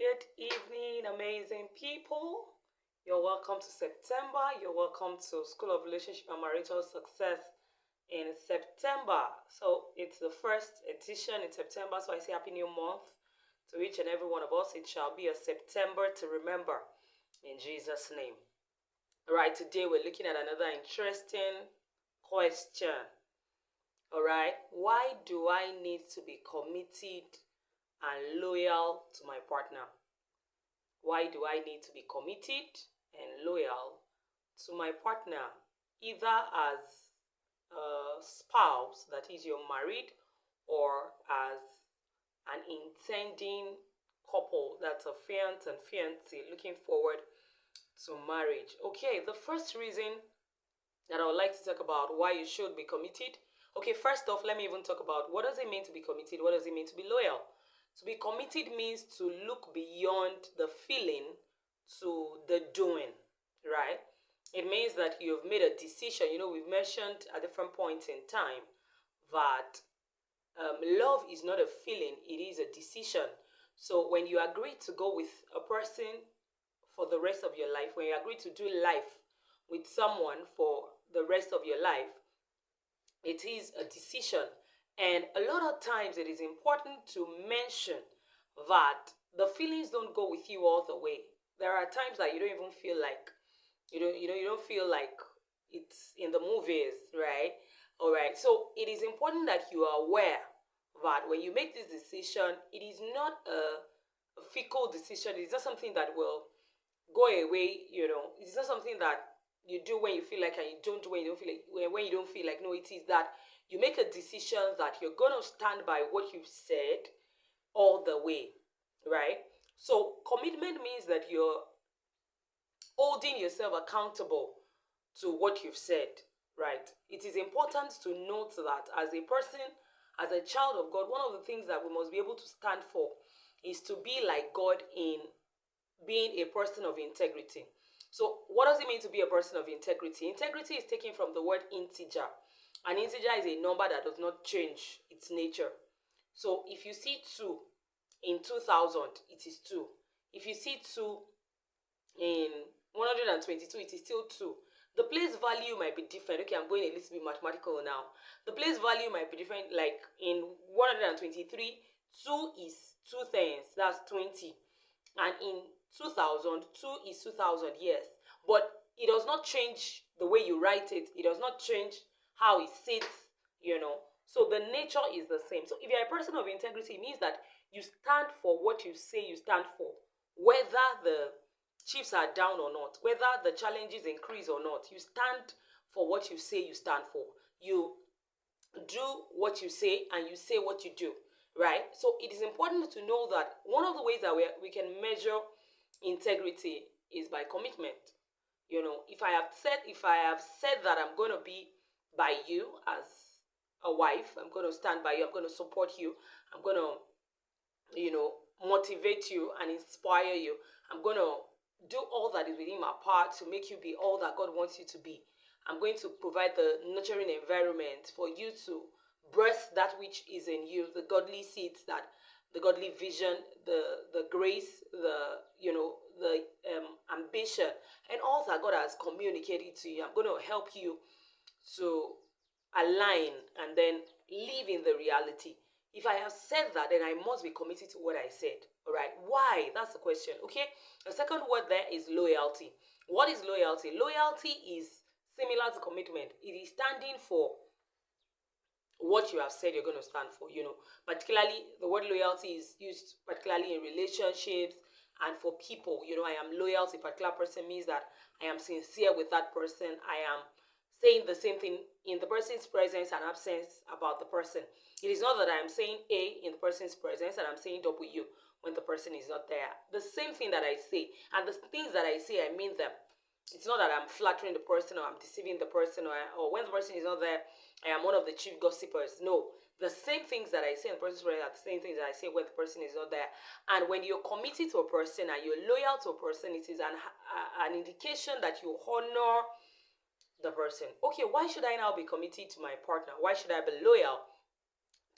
Good evening, amazing people. You're welcome to September. You're welcome to School of Relationship and Marital Success in September. So it's the first edition in September. So I say Happy New Month to each and every one of us. It shall be a September to remember in Jesus' name. All right, today we're looking at another interesting question. All right, why do I need to be committed and loyal to my partner? Why do I need to be committed and loyal to my partner, either as a spouse, that is, you're married, or as an intending couple, that's a fiance and fiancé looking forward to marriage? Okay, the first reason that I would like to talk about why you should be committed. Okay, first off, let me even talk about what does it mean to be committed? What does it mean to be loyal? To be committed means to look beyond the feeling to the doing, right? It means that you've made a decision. We've mentioned at different points in time that love is not a feeling, it is a decision. So when you agree to go with a person for the rest of your life, when you agree to do life with someone for the rest of your life, it is a decision. And a lot of times it is important to mention that the feelings don't go with you all the way. There are times that you don't even feel like you don't feel like it's in the movies, right? All right. So it is important that you are aware that when you make this decision, it is not a fickle decision. It's not something that will go away. It's not something that you do when you feel like and you don't do when you don't feel like. When you don't feel like, no, it is that you make a decision that you're going to stand by what you've said all the way, right? So commitment means that you're holding yourself accountable to what you've said, right? It is important to note that as a person, as a child of God, one of the things that we must be able to stand for is to be like God in being a person of integrity. So, what does it mean to be a person of integrity? Integrity is taken from the word integer. An integer is a number that does not change its nature. So, if you see 2 in 2000, it is 2. If you see 2 in 122, it is still 2. The place value might be different. Okay, I'm going a little bit mathematical now. The place value might be different. Like in 123, 2 is 2 things. That's 20. And in 2000, 2 is 2000, yes. But it does not change the way you write it. It does not change how it sits. So the nature is the same. So if you're a person of integrity, it means that you stand for what you say you stand for, whether the chips are down or not, whether the challenges increase or not. You stand for what you say you stand for. You do what you say and you say what you do, right? So it is important to know that one of the ways that we can measure integrity is by commitment. If I have said that I'm going to be by you as a wife, I'm going to stand by you, I'm going to support you, I'm going to motivate you and inspire you, I'm going to do all that is within my power to make you be all that God wants you to be. I'm going to provide the nurturing environment for you to birth that which is in you, the godly seeds, that the godly vision, the grace, the ambition, and all that God has communicated to you. I'm going to help you to align and then live in the reality. If I have said that, then I must be committed to what I said. All right. Why? That's the question. Okay. The second word there is loyalty. What is loyalty? Loyalty is similar to commitment. It is standing for what you have said you're going to stand for. Particularly the word loyalty is used particularly in relationships and for people. I am loyal to a particular person means that I am sincere with that person. I am saying the same thing in the person's presence and absence about the person. It is not that I am saying A in the person's presence and I'm saying W when the person is not there. The same thing that I say, and the things that I say, I mean them. It's not that I'm flattering the person or I'm deceiving the person, or when the person is not there, I am one of the chief gossipers. No, the same things that I say in the person's presence are the same things that I say when the person is not there. And when you're committed to a person and you're loyal to a person, it is an indication that you honor the person. Okay, why should I now be committed to my partner? Why should I be loyal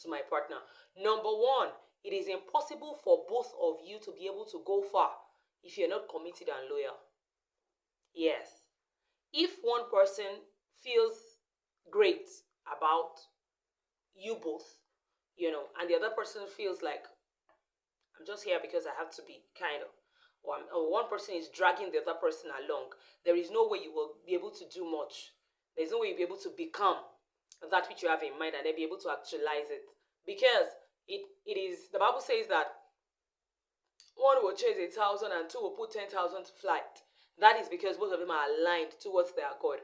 to my partner? Number one, it is impossible for both of you to be able to go far if you're not committed and loyal. Yes. If one person feels great about you both, and the other person feels like, I'm just here because I have to be, kind of, or one person is dragging the other person along, there is no way you will be able to do much. There's no way you'll be able to become that which you have in mind and then be able to actualize it. Because it is, the Bible says that one will chase 1,000 and two will put 10,000 to flight. That is because both of them are aligned towards their God.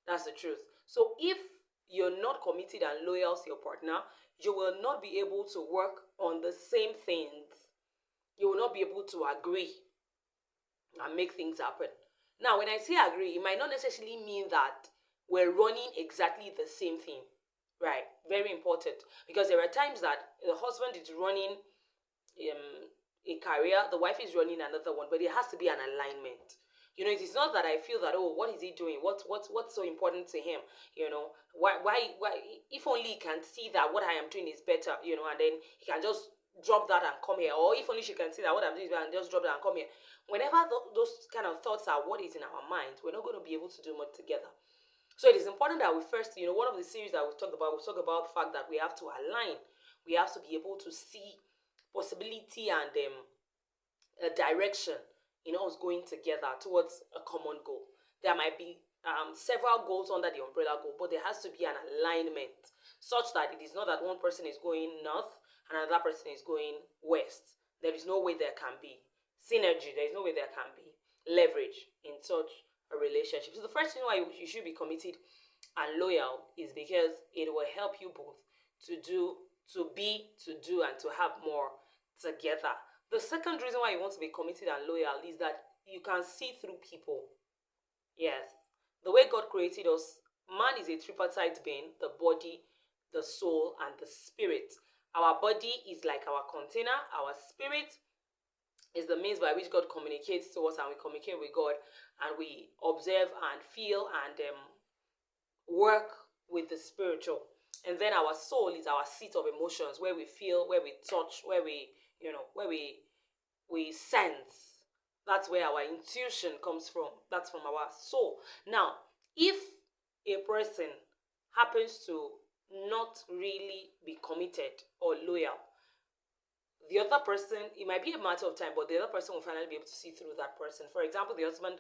That's the truth. So if you're not committed and loyal to your partner, you will not be able to work on the same things. You will not be able to agree and make things happen. Now, when I say agree, it might not necessarily mean that we're running exactly the same thing. Right? Very important. Because there are times that the husband is running a career, the wife is running another one, but it has to be an alignment. It is not that I feel that, oh, what is he doing? What's so important to him? Why, if only he can see that what I am doing is better, and then he can just drop that and come here. Or if only she can see that what I'm doing is better and just drop that and come here. Whenever those kind of thoughts are what is in our mind, we're not going to be able to do much together. So it is important that we first, one of the series that we've talked about the fact that we have to align. We have to be able to see possibility and a direction in us going together towards a common goal. There might be several goals under the umbrella goal, but there has to be an alignment such that it is not that one person is going north and another person is going west. There is no way there can be synergy. There is no way there can be leverage in such a relationship. So the first thing why you should be committed and loyal is because it will help you both to do, and to have more together. The second reason why you want to be committed and loyal is that you can see through people. Yes. The way God created us, man is a tripartite being: the body, the soul, and the spirit. Our body is like our container. Our spirit is the means by which God communicates to us, and we communicate with God, and we observe and feel and work with the spiritual. And then our soul is our seat of emotions, where we feel, where we touch, where we sense. That's where our intuition comes from. That's from our soul. Now, if a person happens to not really be committed or loyal, the other person, it might be a matter of time, but the other person will finally be able to see through that person. For example, the husband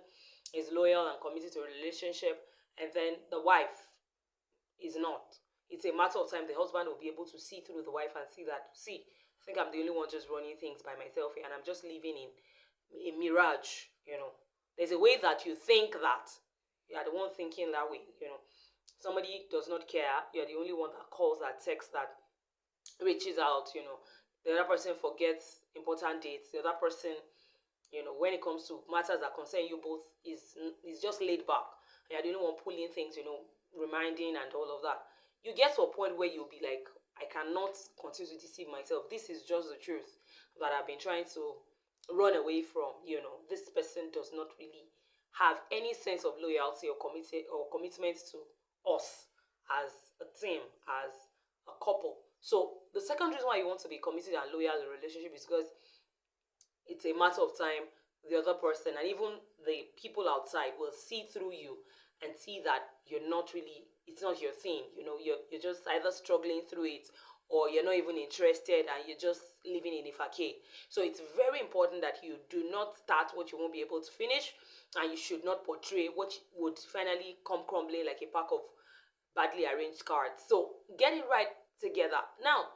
is loyal and committed to a relationship, and then the wife is not. It's a matter of time. The husband will be able to see through the wife and see that, I think I'm the only one just running things by myself here, and I'm just living in a mirage. There's a way that you think that you are the one thinking that way. Somebody does not care. You're the only one that calls, that texts, that reaches out. The other person forgets important dates. The other person, when it comes to matters that concern you both, is just laid back. You're the only one pulling things, reminding and all of that. You get to a point where you'll be like, I cannot continue to deceive myself. This is just the truth that I've been trying to run away from. This person does not really have any sense of loyalty or commitment to us as a team, as a couple. So the second reason why you want to be committed and loyal in a relationship is because it's a matter of time. The other person and even the people outside will see through you and see that it's not your thing. You're just either struggling through it, or you're not even interested and you're just living in a vacay. So it's very important that you do not start what you won't be able to finish, and you should not portray what would finally come crumbling like a pack of badly arranged cards. So get it right together. Now,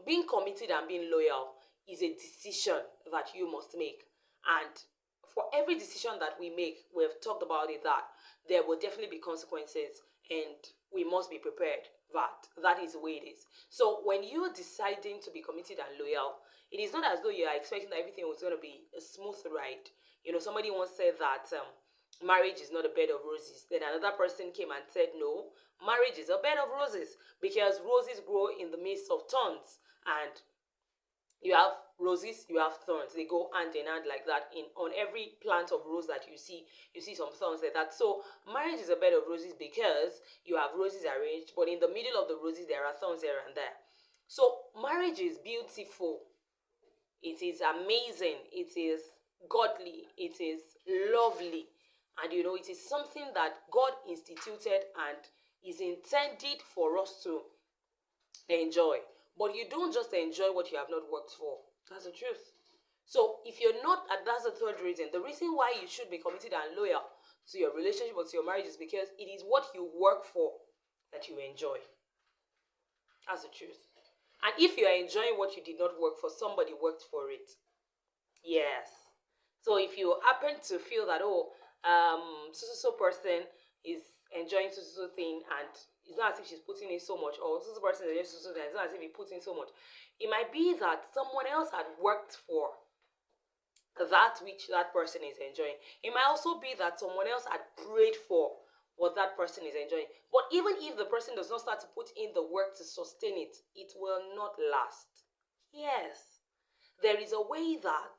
being committed and being loyal is a decision that you must make. And for every decision that we make, we've talked about it, that there will definitely be consequences, and we must be prepared that is the way it is. So when you're deciding to be committed and loyal, it is not as though you are expecting that everything was going to be a smooth ride. Somebody once said that marriage is not a bed of roses. Then another person came and said, no, marriage is a bed of roses, because roses grow in the midst of thorns, and you have roses, you have thorns. They go hand in hand like that. On every plant of rose that you see some thorns like that. So marriage is a bed of roses because you have roses arranged, but in the middle of the roses there are thorns here and there. So marriage is beautiful. It is amazing. It is godly. It is lovely. And it is something that God instituted and is intended for us to enjoy. But you don't just enjoy what you have not worked for. That's the truth. So if you're not, and that's the third reason. The reason why you should be committed and loyal to your relationship or to your marriage is because it is what you work for that you enjoy. That's the truth. And if you are enjoying what you did not work for, somebody worked for it. Yes. So if you happen to feel that, so person is enjoying so thing, and it's not as if she's putting in so much, or so person is enjoying so thing, it's not as if he puts in so much. It might be that someone else had worked for that which that person is enjoying. It might also be that someone else had prayed for what that person is enjoying. But even if the person does not start to put in the work to sustain it, it will not last. Yes. There is a way that,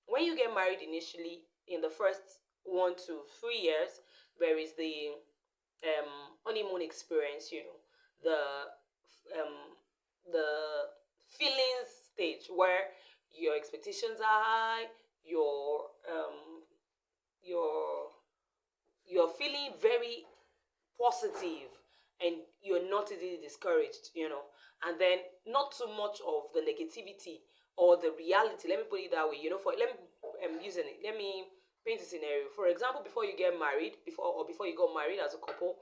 when you get married initially, in the first 1 to 3 years, there is the honeymoon experience, the feelings stage where your expectations are high, your you're feeling very positive, and you're not easily discouraged, and then not too much of the negativity or the reality. Let me put it that way. Let me paint a scenario. For example, before you get married, before you got married as a couple,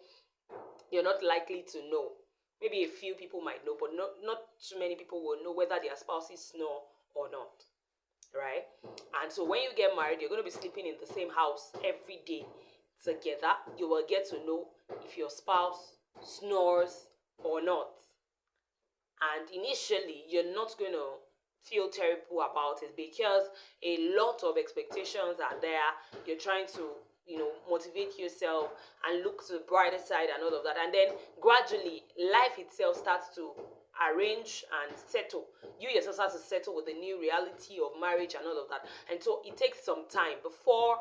you're not likely to know. Maybe a few people might know, but not too many people will know whether their spouses snore or not. Right? And so when you get married, you're going to be sleeping in the same house every day together. You will get to know if your spouse snores or not. And initially, you're not going to feel terrible about it because a lot of expectations are there. You're trying to motivate yourself and look to the brighter side and all of that. And then gradually, life itself starts to arrange and settle. You yourself start to settle with the new reality of marriage and all of that. And so it takes some time before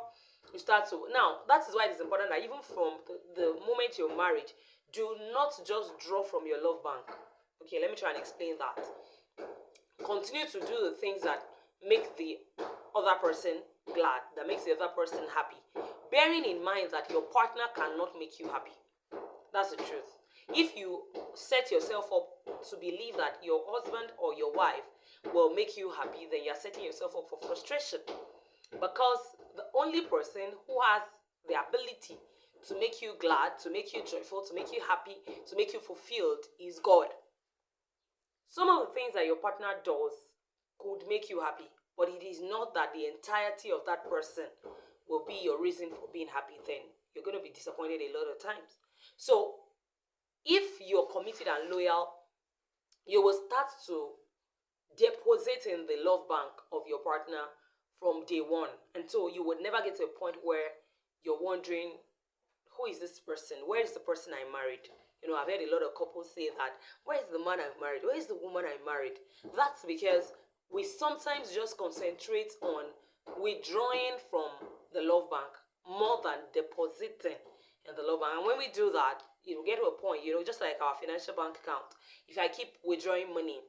you start to. Now, that is why it is important that even from the moment you're married, do not just draw from your love bank. Okay, let me try and explain that. Continue to do the things that make the other person glad, that makes the other person happy, bearing in mind that your partner cannot make you happy. That's the truth. If you set yourself up to believe that your husband or your wife will make you happy, then you're setting yourself up for frustration. Because the only person who has the ability to make you glad, to make you joyful, to make you happy, to make you fulfilled is God. Some of the things that your partner does could make you happy, but it is not that the entirety of that person will be your reason for being happy. Then you're going to be disappointed a lot of times. So if you're committed and loyal, you will start to deposit in the love bank of your partner from day one. And so you would never get to a point where you're wondering, who is this person? Where is the person I married? I've heard a lot of couples say that, where is the man I've married? Where is the woman I married? That's because we sometimes just concentrate on withdrawing from the love bank more than depositing in the love bank. And when we do that, get to a point, just like our financial bank account. If I keep withdrawing money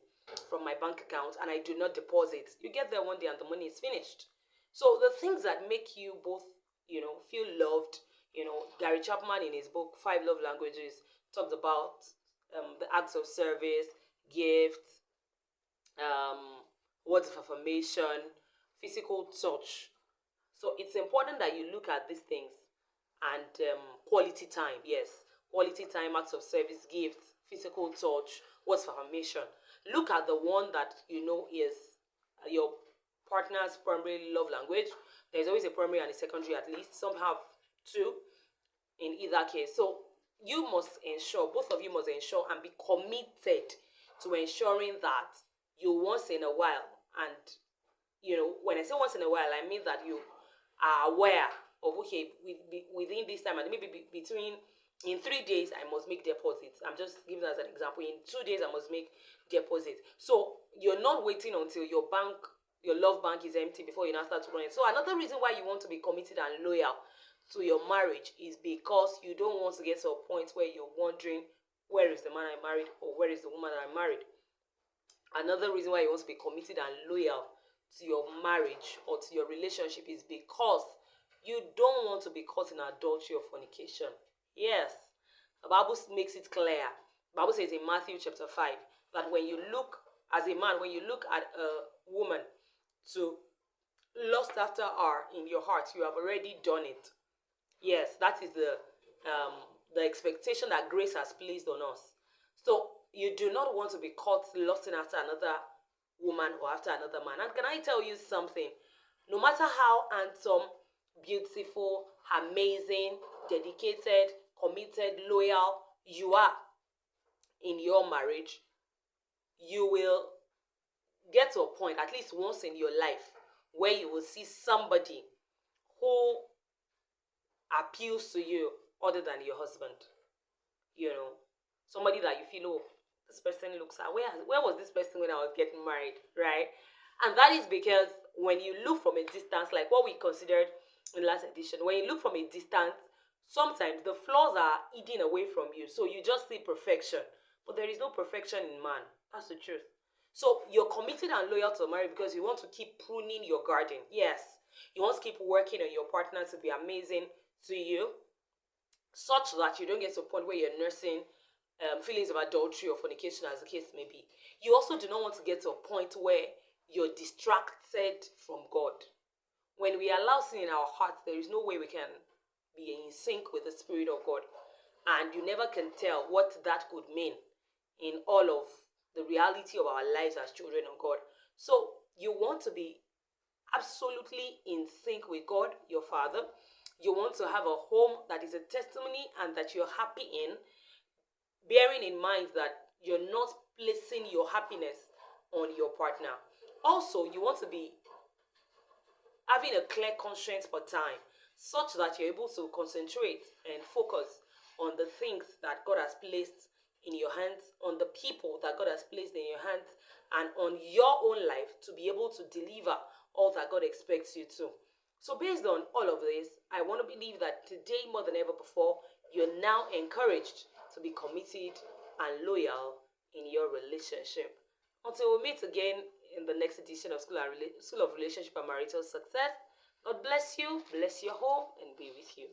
from my bank account and I do not deposit, you get there one day and the money is finished. So the things that make you both, feel loved, Gary Chapman in his book, 5 Love Languages, talked about the acts of service, gifts, words of affirmation, physical touch. So it's important that you look at these things and quality time, yes. Quality time, acts of service, gifts, physical touch, words of affirmation. Look at the one that is your partner's primary love language. There's always a primary and a secondary at least. Some have two in either case. So you must ensure, both of you must ensure and be committed to ensuring that you once in a while, and when I say once in a while, I mean that you are aware of, okay, within this time, and maybe in 3 days I must make deposits. I'm just giving that as an example. In 2 days I must make deposits. So you're not waiting until your love bank is empty before you now start to run it. So another reason why you want to be committed and loyal to your marriage is because you don't want to get to a point where you're wondering, where is the man I married, or where is the woman I married? Another reason why you want to be committed and loyal to your marriage or to your relationship is because you don't want to be caught in adultery or fornication. Yes, the Bible makes it clear. The Bible says in Matthew chapter 5 that when you look, as a man, when you look at a woman to lust after her in your heart, you have already done it. Yes, that is the expectation that grace has placed on us. So you do not want to be caught lusting after another woman or after another man. And can I tell you something? No matter how handsome, beautiful, amazing, dedicated, committed, loyal you are in your marriage, you will get to a point, at least once in your life, where you will see somebody who appeals to you other than your husband. You know, somebody that you feel, oh, this person looks at, where was this person when I was getting married, right? And that is because when you look from a distance, like what we considered in the last edition, when you look from a distance, sometimes the flaws are hidden away from you. So you just see perfection. But there is no perfection in man. That's the truth. So you're committed and loyal to marriage because you want to keep pruning your garden. Yes. You want to keep working on your partner to be amazing to you, such that you don't get to a point where you're nursing feelings of adultery or fornication, as the case may be. You also do not want to get to a point where you're distracted from God. When we allow sin in our hearts, there is no way we can be in sync with the Spirit of God. And you never can tell what that could mean in all of the reality of our lives as children of God. So you want to be absolutely in sync with God, your Father. You want to have a home that is a testimony and that you're happy in, bearing in mind that you're not placing your happiness on your partner. Also, you want to be having a clear conscience for time, such that you're able to concentrate and focus on the things that God has placed in your hands, on the people that God has placed in your hands, and on your own life to be able to deliver all that God expects you to. So based on all of this, I want to believe that today more than ever before, you're now encouraged to be committed and loyal in your relationship. Until we meet again in the next edition of School of Relationship and Marital Success, God bless you, bless your home, and be with you.